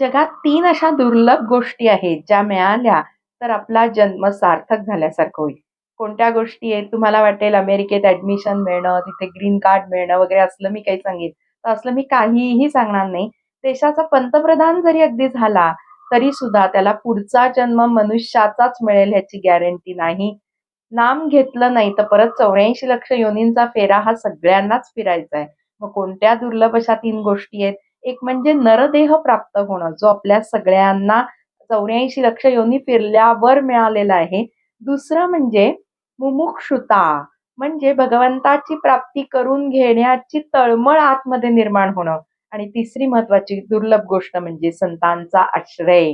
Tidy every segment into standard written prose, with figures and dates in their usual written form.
जगात 3 अशा दुर्लभ गोष्टी आहेत, ज्या मिळाल्या तर आपला जन्म सार्थक झाल्यासारखं होईल. कोणत्या गोष्टी आहेत? तुम्हाला वाटेल अमेरिकेत ॲडमिशन मिळणं, तिथे ग्रीन कार्ड मिळणं वगैरे असलं मी काही सांगेन, तर असलं मी काहीही सांगणार नाही. देशाचा पंतप्रधान जरी अगदी झाला, तरी सुद्धा त्याला पुढचा जन्म मनुष्याचाच मिळेल ह्याची गॅरंटी नाही. नाम घेतलं नाही तर परत 84 लक्ष योनींचा फेरा हा सगळ्यांनाच फिरायचा आहे. मग कोणत्या दुर्लभ अशा 3 गोष्टी आहेत? एक म्हणजे नरदेह प्राप्त होणं, जो आपल्या सगळ्यांना 84 लक्ष योनी फिरल्यावर मिळालेला आहे. दुसरं म्हणजे मुमुक्षुता, म्हणजे भगवंताची प्राप्ती करून घेण्याची तळमळ आतमध्ये निर्माण होणं. आणि तिसरी महत्त्वाची दुर्लभ गोष्ट म्हणजे संतांचा आश्रय.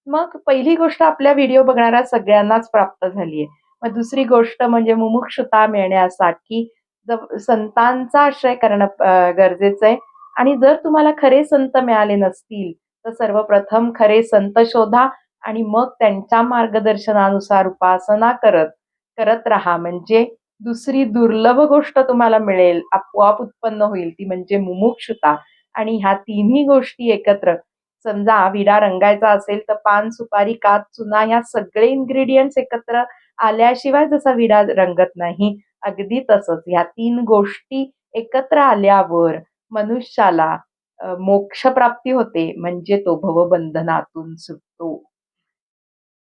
मग पहिली गोष्ट आपल्या व्हिडिओ बघणाऱ्या सगळ्यांनाच प्राप्त झाली आहे. मग दुसरी गोष्ट म्हणजे मुमुक्षुता मिळण्यासाठी संतांचा आश्रय करणं गरजेचं आहे. आणि जर तुम्हाला खरे संत मिळाले नसतील, तर सर्वप्रथम खरे संत शोधा आणि मग त्यांच्या मार्गदर्शनानुसार उपासना करत, करत राहा. म्हणजे दुसरी दुर्लभ गोष्ट तुम्हाला मिळेल, आपोआप उत्पन्न होईल, ती म्हणजे मुमुक्षुता. आणि ह्या तिन्ही गोष्टी एकत्र, समजा विडा रंगायचा असेल, तर पान, सुपारी, कात, चुना ह्या सगळे इन्ग्रीडियंट्स एकत्र आल्याशिवाय जसा विडा रंगत नाही, अगदी तसंच ह्या 3 गोष्टी एकत्र आल्यावर मनुष्याला मोक्षप्राप्ती होते, म्हणजे तो भवबंधनातून सुटतो.